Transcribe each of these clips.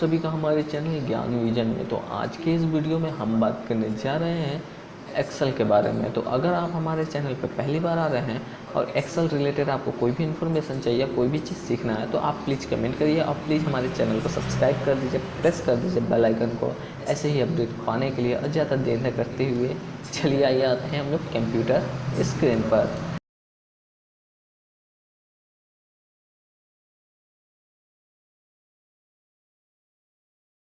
सभी का हमारे चैनल ज्ञान विजन में। तो आज के इस वीडियो में हम बात करने जा रहे हैं एक्सेल के बारे में। तो अगर आप हमारे चैनल पर पहली बार आ रहे हैं और एक्सेल रिलेटेड आपको कोई भी इन्फॉर्मेशन चाहिए, कोई भी चीज़ सीखना है, तो आप प्लीज़ कमेंट करिए और प्लीज़ हमारे चैनल को सब्सक्राइब कर दीजिए, प्रेस कर दीजिए बेल आइकन को, ऐसे ही अपडेट पाने के लिए। और ज़्यादा देर न करते हुए चलिए आइए आते हैं हम लोग कंप्यूटर स्क्रीन पर।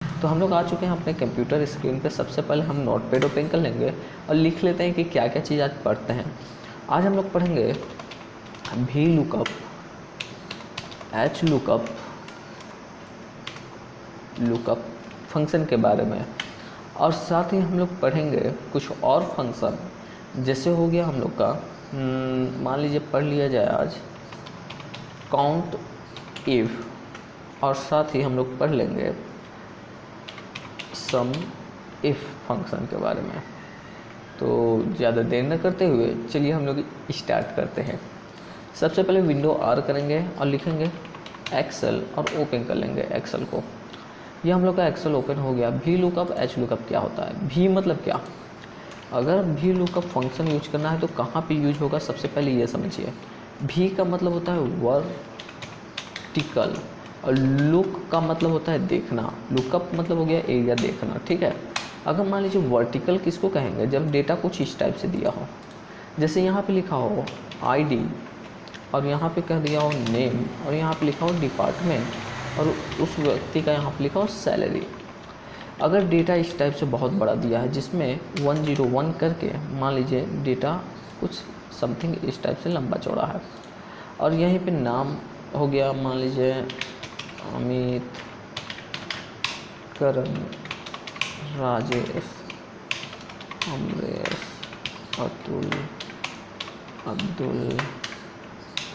तो हम लोग आ चुके हैं अपने कंप्यूटर स्क्रीन पे। सबसे पहले हम नोटपैड ओपन कर लेंगे और लिख लेते हैं कि क्या क्या चीज़ आज पढ़ते हैं। आज हम लोग पढ़ेंगे V lookup, H lookup, lookup function के बारे में, और साथ ही हम लोग पढ़ेंगे कुछ और फंक्शन। जैसे हो गया हम लोग का मान लीजिए पढ़ लिया जाए आज काउंट इफ, और साथ ही हम लोग पढ़ लेंगे सम इफ फंक्शन के बारे में। तो ज़्यादा देर न करते हुए चलिए हम लोग स्टार्ट करते हैं। सबसे पहले विंडो आर करेंगे और लिखेंगे एक्सेल और ओपन कर लेंगे एक्सेल को। ये हम लोग का एक्सेल ओपन हो गया। वी लुकअप एच लुकअप क्या होता है? वी मतलब क्या? अगर वी लुकअप फंक्शन यूज करना है तो कहाँ पे यूज होगा, सबसे पहले ये समझिए। वी का मतलब होता है वर्टिकल और लुक का मतलब होता है देखना। लुकअप मतलब हो गया एरिया देखना, ठीक है। अगर मान लीजिए वर्टिकल किसको कहेंगे? जब डेटा कुछ इस टाइप से दिया हो, जैसे यहाँ पे लिखा हो आईडी और यहाँ पे कह दिया हो नेम और यहाँ पे लिखा हो डिपार्टमेंट और उस व्यक्ति का यहाँ पे लिखा हो सैलरी। अगर डेटा इस टाइप से बहुत बड़ा दिया है जिसमें 101 करके मान लीजिए डेटा कुछ समथिंग इस टाइप से लंबा चौड़ा है, और यहीं पे नाम हो गया मान लीजिए अमित, करण, राजेश, अमरेश, अतुल, अब्दुल,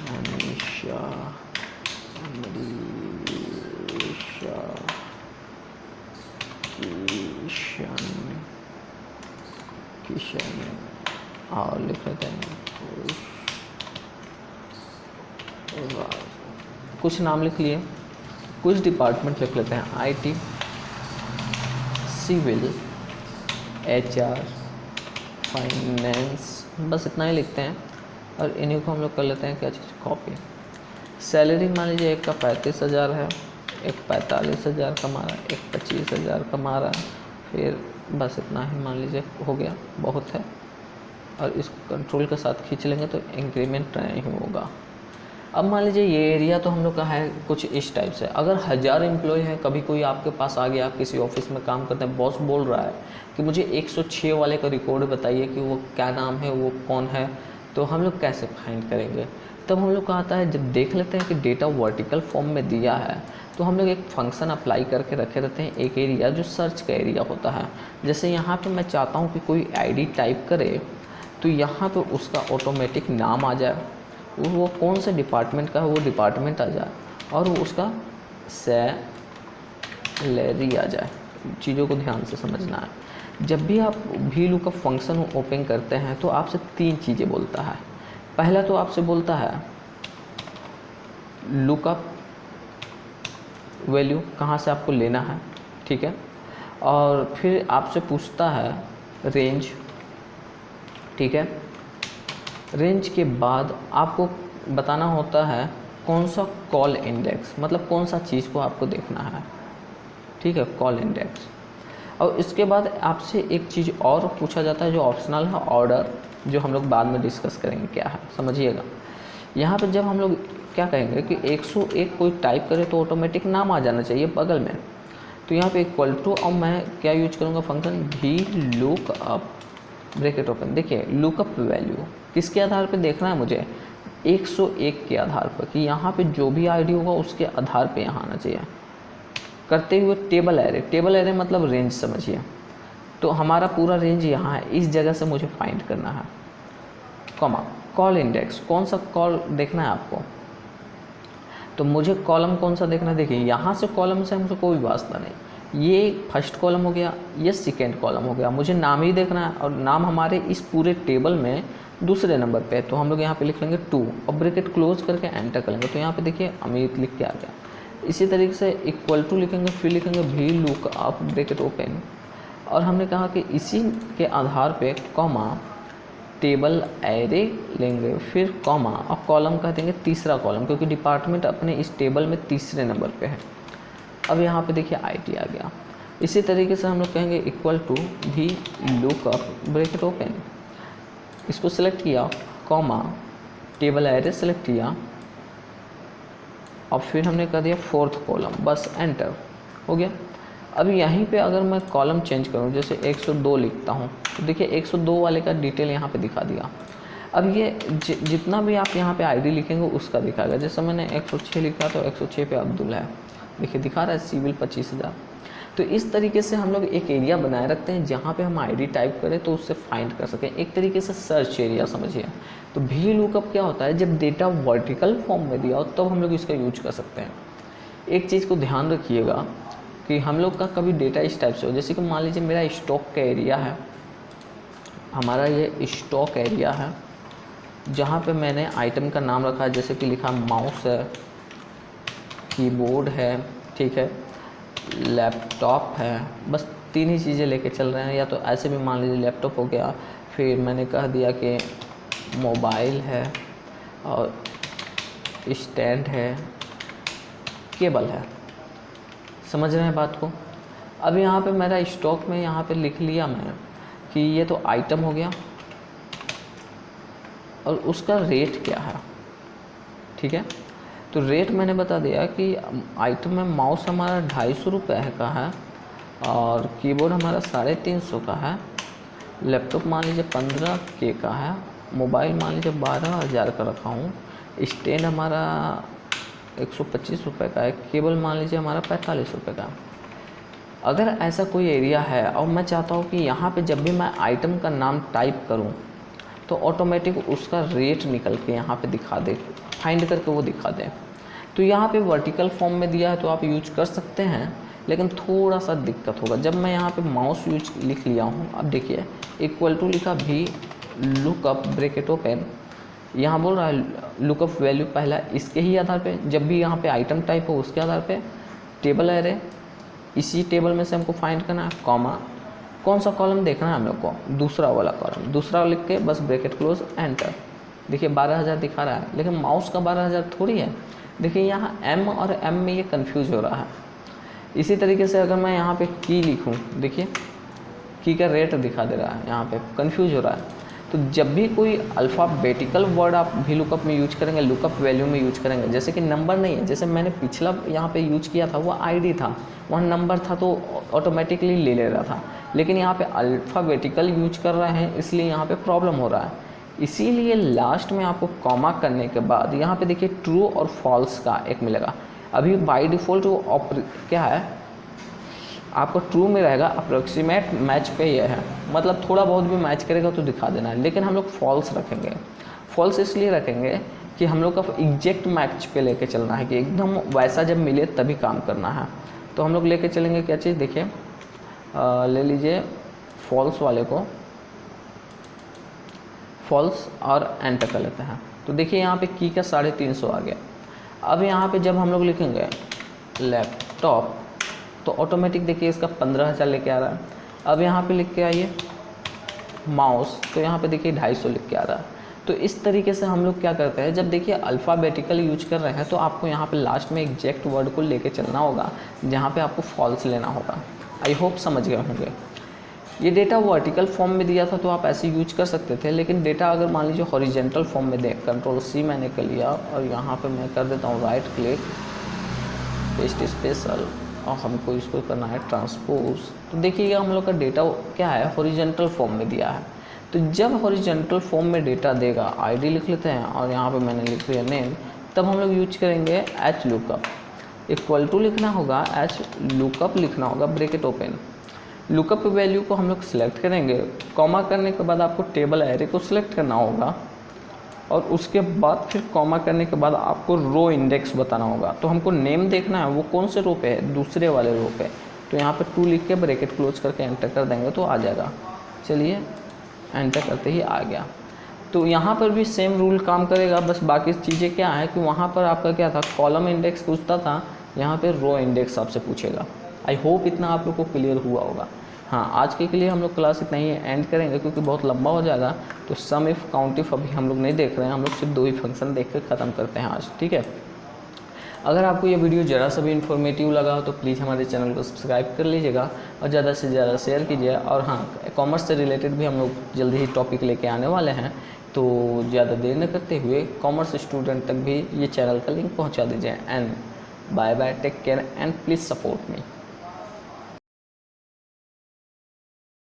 मनीषा, अमरीशा, किशन और लिख लेते हैं कुछ नाम लिख लिए। कुछ डिपार्टमेंट लिख लेते हैं आईटी, सिविल, एचआर, फाइनेंस, बस इतना ही लिखते हैं। और इन्हीं को हम लोग कर लेते हैं क्या चीज़, कॉपी। सैलरी मान लीजिए एक का 35,000 है, एक 45,000 कमा रहा है, एक 25,000 कमा रहा है, फिर बस इतना ही मान लीजिए हो गया, बहुत है। और इसको कंट्रोल के साथ खींच लेंगे तो इंक्रीमेंट नहीं होगा। अब मान लीजिए ये एरिया तो हम लोग का है कुछ इस टाइप से। अगर 1000 एम्प्लॉय है, कभी कोई आपके पास आ गया, आप किसी ऑफिस में काम करते हैं, बॉस बोल रहा है कि मुझे 106 वाले का रिकॉर्ड बताइए कि वो क्या नाम है, वो कौन है, तो हम लोग कैसे फाइंड करेंगे? तब हम लोग का आता है, जब देख लेते हैं कि डेटा वर्टिकल फॉर्म में दिया है तो हम लोग एक फंक्शन अप्लाई करके रखे रहते हैं, एक एरिया जो सर्च का एरिया होता है। जैसे यहाँ पर मैं चाहता हूँ कि कोई ID टाइप करे तो यहाँ पर उसका ऑटोमेटिक नाम आ जाए, वो कौन से डिपार्टमेंट का है वो डिपार्टमेंट आ जाए, और वो उसका सैलरी आ जाए। चीज़ों को ध्यान से समझना है। जब भी आप वी लुकअप फंक्शन ओपन करते हैं तो आपसे 3 चीज़ें बोलता है। पहला तो आपसे बोलता है लुकअप वैल्यू, कहाँ से आपको लेना है, ठीक है। और फिर आपसे पूछता है रेंज, ठीक है। रेंज के बाद आपको बताना होता है कौन सा कॉल इंडेक्स, मतलब कौन सा चीज़ को आपको देखना है, ठीक है, कॉल इंडेक्स। और इसके बाद आपसे एक चीज़ और पूछा जाता है जो ऑप्शनल है, ऑर्डर, जो हम लोग बाद में डिस्कस करेंगे क्या है, समझिएगा। यहाँ पर जब हम लोग क्या कहेंगे कि 101 कोई टाइप करे तो ऑटोमेटिक नाम आ जाना चाहिए बगल में। तो यहाँ पे इक्वल टू, और मैं क्या यूज करूँगा function V lookup, bracket open. देखिए लुकअप वैल्यू किसके आधार पे देखना है मुझे? 101 के आधार पर, कि यहाँ पे जो भी आईडी होगा उसके आधार पे यहाँ आना चाहिए। करते हुए टेबल एरे, टेबल एरे मतलब रेंज समझिए। तो हमारा पूरा रेंज यहाँ है, इस जगह से मुझे फाइंड करना है। कॉमा कॉल इंडेक्स, कौन सा कॉल देखना है आपको, तो मुझे कॉलम कौन सा देखना है? देखिए यहाँ से कॉलम से मुझे कोई वास्ता नहीं, ये फर्स्ट कॉलम हो गया, ये सेकेंड कॉलम हो गया, मुझे नाम ही देखना है। और नाम हमारे इस पूरे टेबल में दूसरे नंबर पे है, तो हम लोग यहाँ पे लिख लेंगे 2 और ब्रैकेट क्लोज करके एंटर करेंगे। तो यहाँ पे देखिए अमित लिख के आ गया। इसी तरीके से इक्वल टू लिखेंगे, फिर लिखेंगे भी लुक अप ब्रैकेट ओपन, और हमने कहा कि इसी के आधार पे कॉमा टेबल एरे लेंगे, फिर कॉमा और कॉलम कह देंगे तीसरा कॉलम, क्योंकि डिपार्टमेंट अपने इस टेबल में तीसरे नंबर पे है। अब यहाँ पे देखिए IT आ गया। इसी तरीके से हम लोग कहेंगे इक्वल टू भी लुक अप ब्रैकेट ओपन, इसको सिलेक्ट किया, कॉमा टेबल एरे सेलेक्ट किया और फिर हमने कर दिया फोर्थ कॉलम, बस एंटर हो गया। अब यहीं पे अगर मैं कॉलम चेंज करूं, जैसे 102 लिखता हूं, तो देखिए 102 वाले का डिटेल यहाँ पे दिखा दिया। अब ये जितना भी आप यहाँ पे ID लिखेंगे उसका दिखाएगा। जैसे मैंने 106 लिखा तो 106 पे अब्दुल है, देखिए दिखा रहा है सिविल 25,000। तो इस तरीके से हम लोग एक एरिया बनाए रखते हैं जहाँ पे हम ID टाइप करें तो उससे फाइंड कर सकें, एक तरीके से सर्च एरिया समझिए। तो भी लुकअप क्या होता है, जब डेटा वर्टिकल फॉर्म में दिया हो तब हम लोग इसका यूज कर सकते हैं। एक चीज़ को ध्यान रखिएगा कि हम लोग का कभी डेटा इस टाइप से हो, जैसे कि मान लीजिए मेरा स्टॉक का एरिया है, हमारा ये स्टॉक एरिया है जहाँ पे मैंने आइटम का नाम रखा है, जैसे कि लिखा माउस है, कीबोर्ड है, ठीक है, लैपटॉप है, बस 3 ही चीज़ें लेके चल रहे हैं। या तो ऐसे भी मान लीजिए लैपटॉप हो गया, फिर मैंने कह दिया कि मोबाइल है और स्टैंड है, केबल है, समझ रहे हैं बात को। अब यहाँ पे मेरा स्टॉक में यहाँ पे लिख लिया मैं कि ये तो आइटम हो गया और उसका रेट क्या है, ठीक है। तो रेट मैंने बता दिया कि आइटम में माउस हमारा 250 रुपये का है और कीबोर्ड हमारा 350 का है, लैपटॉप मान लीजिए 15K का है, मोबाइल मान लीजिए 12,000 का रखा हूँ, स्टैंड हमारा 125 रुपये का है, केबल मान लीजिए हमारा 45 रुपये का। अगर ऐसा कोई एरिया है और मैं चाहता हूँ कि यहाँ पे जब भी मैं आइटम का नाम टाइप करूँ तो ऑटोमेटिक उसका रेट निकल के यहाँ पे दिखा दे, फाइंड करके वो दिखा दे, तो यहाँ पे वर्टिकल फॉर्म में दिया है तो आप यूज कर सकते हैं, लेकिन थोड़ा सा दिक्कत होगा। जब मैं यहाँ पे माउस यूज लिख लिया हूँ, अब देखिए इक्वल टू लिखा भी लुकअप ब्रैकेट ओपन, यहाँ बोल रहा है लुकअप वैल्यू पहला इसके ही आधार पे, जब भी यहाँ पे आइटम टाइप हो उसके आधार पे, टेबल एरे इसी टेबल में से हमको फाइंड करना है, कॉमा कौन सा कॉलम देखना है हम लोग को, दूसरा वाला कॉलम, दूसरा लिख के बस ब्रैकेट क्लोज एंटर। देखिए 12,000 दिखा रहा है, लेकिन माउस का 12,000 थोड़ी है। देखिए यहाँ M और M में ये कंफ्यूज हो रहा है। इसी तरीके से अगर मैं यहाँ पे की लिखूँ, देखिए की का रेट दिखा दे रहा है, यहाँ पे कंफ्यूज हो रहा है। तो जब भी कोई अल्फ़ाबेटिकल वर्ड आप भी लुकअप में यूज करेंगे, लुकअप वैल्यू में यूज करेंगे, जैसे कि नंबर नहीं है, जैसे मैंने पिछला यहाँ पे यूज किया था वो ID था, वहाँ नंबर था तो ऑटोमेटिकली ले रहा था, लेकिन यहाँ पे अल्फ़ाबेटिकल यूज कर रहे हैं इसलिए यहाँ पे प्रॉब्लम हो रहा है। इसीलिए लास्ट में आपको कॉमा करने के बाद यहाँ पे देखिए ट्रू और फॉल्स का एक मिलेगा। अभी बाय डिफ़ॉल्ट वो क्या है, आपको ट्रू में रहेगा, अप्रोक्सीमेट मैच पे ये है, मतलब थोड़ा बहुत भी मैच करेगा तो दिखा देना है, लेकिन हम लोग फॉल्स रखेंगे। फॉल्स इसलिए रखेंगे कि हम लोग का एग्जैक्ट मैच पे लेके चलना है, कि एकदम वैसा जब मिले तभी काम करना है। तो हम लोग लेके चलेंगे क्या चीज़, देखिए ले लीजिए फॉल्स वाले को, फॉल्स और एंटर कर लेते हैं। तो देखिए यहाँ पे की का 350 आ गया। अब यहाँ पे जब हम लोग लिखेंगे लैपटॉप तो ऑटोमेटिक देखिए इसका 15,000 लेके आ रहा है। अब यहाँ पे लिख के आइए माउस, तो यहाँ पे देखिए 250 लिख के आ रहा है। तो इस तरीके से हम लोग क्या करते हैं, जब देखिए अल्फ़ाबेटिकल यूज कर रहे हैं तो आपको यहाँ पे लास्ट में एग्जैक्ट वर्ड को लेके चलना होगा, जहाँ पे आपको फॉल्स लेना होगा। आई होप समझ गए होंगे। ये डेटा वर्टिकल फॉर्म में दिया था तो आप ऐसे यूज कर सकते थे, लेकिन डेटा अगर मान लीजिए हॉरिजेंटल फॉर्म में दे, Ctrl+C मैंने कर लिया और यहाँ पे मैं कर देता हूँ राइट क्लिक, पेस्ट स्पेशल, और हमको इसको करना है ट्रांसपोज। तो देखिए हम लोग का डेटा क्या है, हॉरिजेंटल फॉर्म में दिया है। तो जब हॉरिजेंटल फॉर्म में डेटा देगा, ID लिख लेते हैं और यहाँ पे मैंने लिख दिया नेम, तब हम लोग यूज करेंगे एच लुकअप, इक्वल टू लिखना होगा, एच लुकअप लिखना होगा, ब्रैकेट ओपन। लुकअप वैल्यू को हम लोग सिलेक्ट करेंगे, कॉमा करने के बाद आपको टेबल एरे को सिलेक्ट करना होगा और उसके बाद फिर कॉमा करने के बाद आपको रो इंडेक्स बताना होगा। तो हमको नेम देखना है वो कौन से रो पे है, दूसरे वाले रो पे। तो यहाँ पे 2 लिख के ब्रैकेट क्लोज करके एंटर कर देंगे तो आ जाएगा। चलिए एंटर करते ही आ गया। तो यहाँ पर भी सेम रूल काम करेगा, बस बाकी चीज़ें क्या है कि वहाँ पर आपका क्या था, कॉलम इंडेक्स पूछता था यहाँ पे रो इंडेक्स आपसे पूछेगा। आई होप इतना आप लोग को क्लियर हुआ होगा। हाँ, आज के लिए हम लोग क्लास इतना ही एंड करेंगे क्योंकि बहुत लंबा हो जाएगा। तो सम इफ काउंट इफ अभी हम लोग नहीं देख रहे हैं, हम लोग सिर्फ 2 ही फंक्शन देख कर ख़त्म करते हैं आज, ठीक है। अगर आपको ये वीडियो ज़रा सा भी इन्फॉर्मेटिव लगा हो तो प्लीज़ हमारे चैनल को सब्सक्राइब कर लीजिएगा और ज़्यादा से ज़्यादा शेयर कीजिए। और हाँ, कॉमर्स से रिलेटेड भी हम लोग जल्दी ही टॉपिक लेके आने वाले हैं, तो ज़्यादा देर न करते हुए कॉमर्स स्टूडेंट तक भी ये चैनल का लिंक पहुँचा दीजिए। And bye bye, take care and please support me.